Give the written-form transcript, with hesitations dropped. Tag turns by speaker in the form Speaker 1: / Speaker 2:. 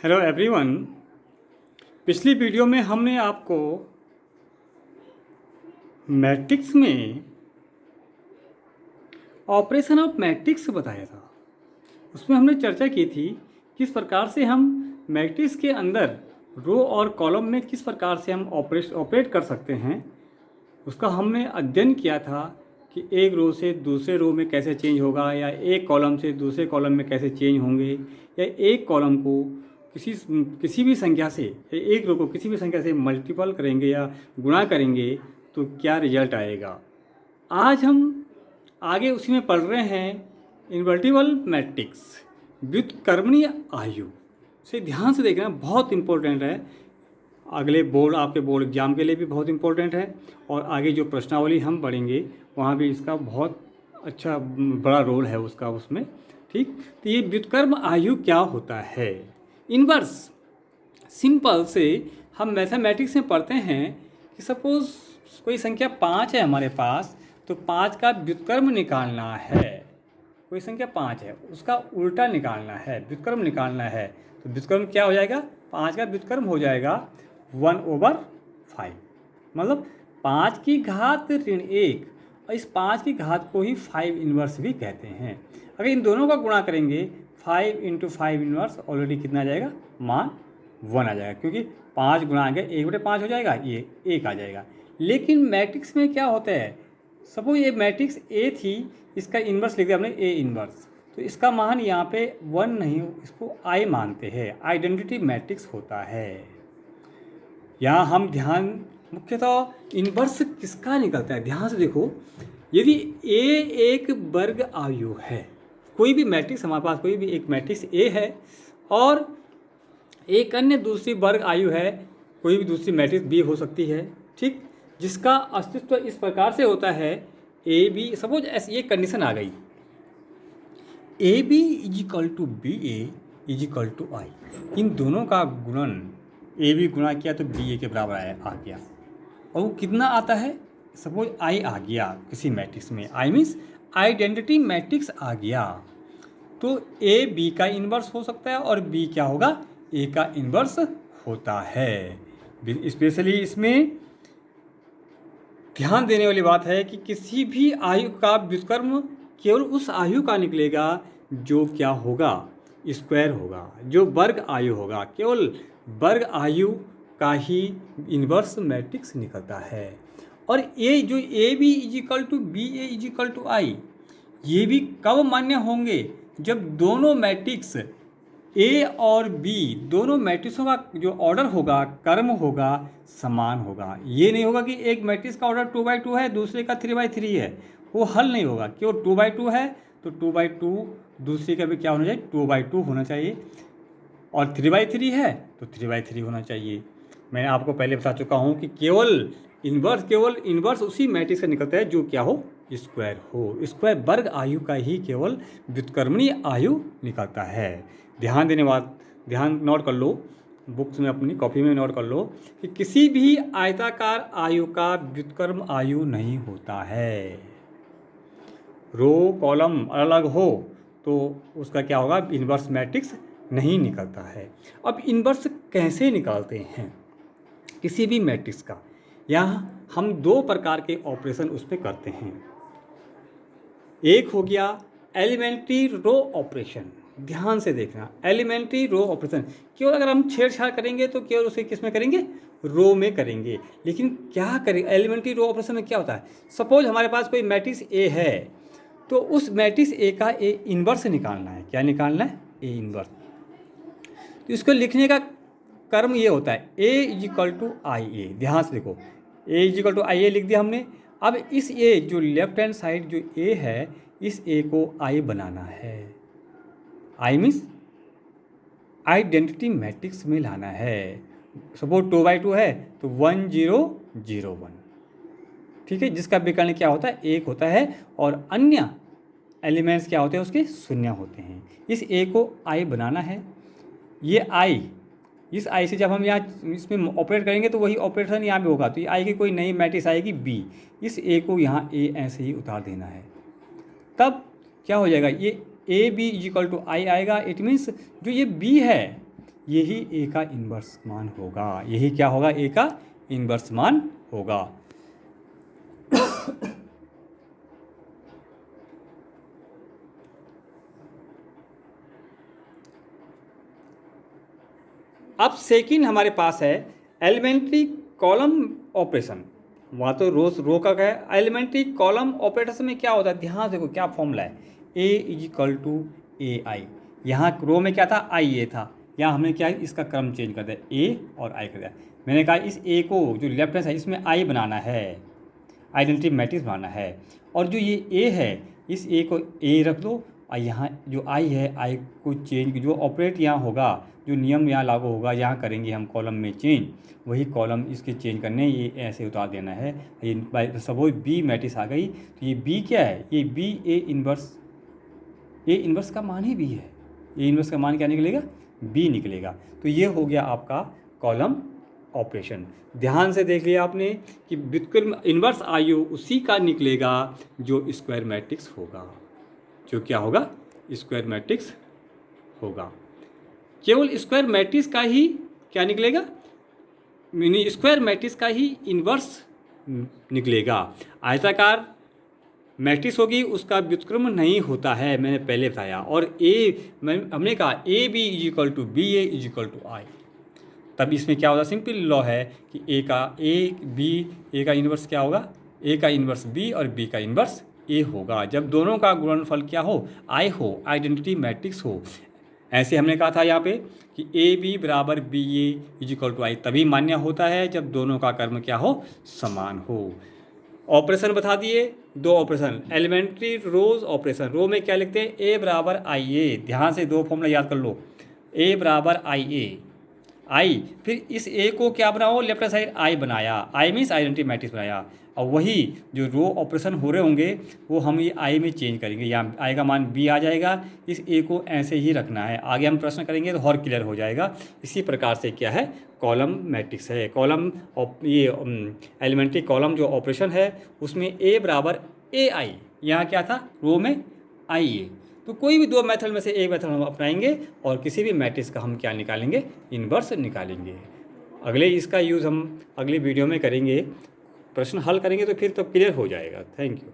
Speaker 1: Hello everyone. पिछली video में हमने आपको मैट्रिक्स में ऑपरेशन ऑफ मैट्रिक्स बताया था। उसमें हमने चर्चा की थी किस प्रकार से हम मैट्रिक्स के अंदर रो और कॉलम में किस प्रकार से हम ऑपरेट कर सकते हैं। उसका हमने अध्ययन किया था कि एक रो से दूसरे रो में कैसे चेंज होगा, या एक कॉलम से दूसरे कॉलम में कैसे चेंज होंगे, या एक कॉलम को किसी भी संख्या से, एक रो को किसी भी संख्या से मल्टीपल करेंगे या गुणा करेंगे तो क्या रिजल्ट आएगा। आज हम आगे उसी में पढ़ रहे हैं इन्वर्टिबल मैट्रिक्स, व्युत्क्रमणीय आयु। से ध्यान से देखना, बहुत इंपॉर्टेंट है। अगले आपके बोर्ड एग्जाम के लिए भी बहुत इंपॉर्टेंट है, और आगे जो प्रश्नावली हम पढ़ेंगे वहाँ भी इसका बहुत अच्छा बड़ा रोल है उसका उसमें। ठीक, तो ये व्युत्क्रम आयु क्या होता है। इनवर्स सिंपल से हम मैथमेटिक्स में पढ़ते हैं कि सपोज कोई संख्या 5 है हमारे पास, तो 5 का व्युत्क्रम निकालना है। कोई संख्या 5 है, उसका उल्टा निकालना है, व्युत्क्रम निकालना है। तो व्युत्क्रम क्या हो जाएगा, 5 का व्युत्क्रम हो जाएगा 1/5। मतलब 5 की घात ऋण 1, और इस 5 की घात को ही 5 इन्वर्स भी कहते हैं। अगर इन दोनों का गुणा करेंगे 5 × 5 इन्वर्स, ऑलरेडी कितना आ जाएगा, मान 1 आ जाएगा, क्योंकि 5 गुणा आ गया 1/5 हो जाएगा, ये 1 आ जाएगा। लेकिन मैट्रिक्स में क्या होता है, सपोज ये मैट्रिक्स ए थी, इसका इन्वर्स लिख दिया हमने ए इन्वर्स, तो इसका मान यहाँ पे 1 नहीं, इसको आई मानते हैं, आइडेंटिटी मैट्रिक्स होता है। यहाँ हम ध्यान मुख्यतः इन्वर्स किसका निकलता है, ध्यान से देखो। यदि ए एक वर्ग आयु है, कोई भी मैट्रिक्स हमारे पास, कोई भी एक मैट्रिक्स ए है, और एक अन्य दूसरी वर्ग आयु है, कोई भी दूसरी मैट्रिक्स बी हो सकती है, ठीक, जिसका अस्तित्व इस प्रकार से होता है ए बी। सपोज ये कंडीशन आ गई, A B is equal to B A is equal to I. इन दोनों का गुणन ए बी गुणा किया तो बी ए के बराबर आ गया, और वो कितना आता है, सपोज आई आ गया किसी मैट्रिक्स में, आई मीन्स आइडेंटिटी मैट्रिक्स आ गया, तो ए बी का इन्वर्स हो सकता है और बी क्या होगा, ए का इन्वर्स होता है। स्पेशली इसमें ध्यान देने वाली बात है कि किसी भी आयु का व्युत्क्रम केवल उस आयु का निकलेगा जो क्या होगा, स्क्वायर होगा, जो वर्ग आयु होगा, केवल वर्ग आयु का ही इन्वर्स मैट्रिक्स निकलता है। और ये जो A B is equal to B A is equal to I, ये भी कब मान्य होंगे, जब दोनों मैट्रिक्स ए और बी, दोनों मैट्रिक्सों का जो ऑर्डर होगा, क्रम होगा, समान होगा। ये नहीं होगा कि एक मैट्रिक्स का ऑर्डर 2/2 है, दूसरे का 3/3 है, वो हल नहीं होगा। क्यों, 2/2 है तो 2/2 दूसरे का भी क्या होना चाहिए, 2/2 होना चाहिए, और 3/3 है तो 3/3 होना चाहिए। मैंने आपको पहले बता चुका हूँ कि केवल इन्वर्स उसी मैट्रिक्स से निकलता है जो क्या हो, स्क्वायर हो। स्क्वायर वर्ग आयु का ही केवल व्युत्क्रमणीय आयु निकलता है। ध्यान नोट कर लो, बुक्स में अपनी कॉपी में नोट कर लो कि किसी भी आयताकार आयु का व्युत्क्रम आयु नहीं होता है। रो कॉलम अलग हो तो उसका क्या होगा, इन्वर्स मैट्रिक्स नहीं निकलता है। अब इन्वर्स कैसे निकालते हैं किसी भी मैट्रिक्स का, यहाँ हम 2 प्रकार के ऑपरेशन उस पर करते हैं। एक हो गया एलिमेंट्री रो ऑपरेशन। ध्यान से देखना, एलिमेंट्री रो ऑपरेशन केवल अगर हम छेड़छाड़ करेंगे तो केवल उसे किस में करेंगे, रो में करेंगे। लेकिन क्या करें, एलिमेंट्री रो ऑपरेशन में क्या होता है, सपोज हमारे पास कोई मैट्रिक्स ए है, तो उस मैट्रिक्स ए का ए इन्वर्स निकालना है। क्या निकालना है, ए इन्वर्स। तो इसको लिखने का क्रम ये होता है, ए इजिकल टू आई ए। ध्यान से देखो, ए इजिकल टू आई ए लिख दिया हमने। अब इस ए जो लेफ्ट हैंड साइड जो ए है, इस ए को आई बनाना है। आई मीन्स आइडेंटिटी मैट्रिक्स में लाना है। सपोज 2/2 है तो 1 0 0 1, ठीक है, जिसका विकर्ण क्या होता है, 1 होता है, और अन्य एलिमेंट्स क्या होते हैं, उसके शून्य होते हैं। इस ए को आई बनाना है। ये आई, इस आई से जब हम यहाँ इसमें ऑपरेट करेंगे तो वही ऑपरेशन यहाँ भी होगा, तो ये आई की कोई नई मैट्रिक्स आएगी बी, इस ए को यहाँ ए ऐसे ही उतार देना है। तब क्या हो जाएगा, ये ए बी इजिकल टू आई आएगा। इट मीन्स जो ये बी है, यही ए का इन्वर्स मान होगा। यही क्या होगा? ए का इन्वर्स मान होगा। अब सेकंड हमारे पास है एलिमेंट्री कॉलम ऑपरेशन। वहाँ तो रो का क्या है? एलिमेंट्री कॉलम ऑपरेटर में क्या होता है? ध्यान देखो क्या फॉर्मूला है, ए इज इक्वल टू ए आई। यहाँ रो में क्या था? आई ए था। यहाँ हमने क्या है? इसका क्रम चेंज कर दिया, ए और आई कर दिया। मैंने कहा इस ए को जो लेफ्ट हैंड है इसमें आई बनाना है, आइडेंटिटी मैट्रिक्स बनाना है। और जो ये ए है इस ए को ए रख दो, और यहाँ जो आई है आई को चेंज, जो ऑपरेट यहाँ होगा, जो नियम यहाँ लागू होगा यहाँ करेंगे हम कॉलम में चेंज, वही कॉलम इसके चेंज करने, ये ऐसे उतार देना है। ये सपोज बी मैट्रिक्स आ गई, तो ये बी क्या है? ये बी ए इन्वर्स का मान ही बी है। ए इन्वर्स का मान क्या निकलेगा? बी निकलेगा। तो ये हो गया आपका कॉलम ऑपरेशन। ध्यान से देख लिया आपने कि बिल्कुल इन्वर्स आयु उसी का निकलेगा जो स्क्वायर मैट्रिक्स होगा। जो क्या होगा? स्क्वायर मैट्रिक्स होगा। केवल स्क्वायर मैट्रिक्स का ही क्या निकलेगा? मिनी स्क्वायर मैट्रिक्स का ही इन्वर्स निकलेगा। आयताकार मैट्रिक्स होगी उसका व्युत्क्रम नहीं होता है, मैंने पहले बताया। और हमने कहा A B is equal to B A is equal to I. तब इसमें क्या होगा? सिंपल लॉ है कि ए का इन्वर्स क्या होगा? ए का इन्वर्स बी और बी का इन्वर्स ए होगा जब दोनों का गुणनफल क्या हो? आई हो, आइडेंटिटी मैट्रिक्स हो। ऐसे हमने कहा था यहाँ पे कि ए बी बराबर B A is equal to I तभी मान्य होता है जब दोनों का कर्म क्या हो? समान हो। ऑपरेशन बता दिए, दो ऑपरेशन एलिमेंट्री रोज ऑपरेशन। रो में क्या लिखते हैं? ए बराबर आई ए। ध्यान से दो फॉर्मूला याद कर लो, ए बराबर आई ए, आई फिर इस ए को क्या बनाओ? लेफ्ट साइड आई बनाया, आई मीन्स आइडेंटिटी मैट्रिक्स बनाया। और वही जो रो ऑपरेशन हो रहे होंगे वो हम ये आई में चेंज करेंगे। यहाँ आई का मान बी आ जाएगा, इस ए को ऐसे ही रखना है। आगे हम प्रश्न करेंगे तो और क्लियर हो जाएगा। इसी प्रकार से क्या है? कॉलम मैट्रिक्स है। कॉलम ये एलिमेंट्री कॉलम जो ऑपरेशन है उसमें ए बराबर ए आई, यहाँ क्या था? रो में आई ए। तो कोई भी दो मेथड में से एक मेथड हम अपनाएंगे और किसी भी मैट्रिक्स का हम क्या निकालेंगे? इन्वर्स निकालेंगे। अगले इसका यूज़ हम अगली वीडियो में करेंगे, प्रश्न हल करेंगे तो फिर तो क्लियर हो जाएगा। Thank you.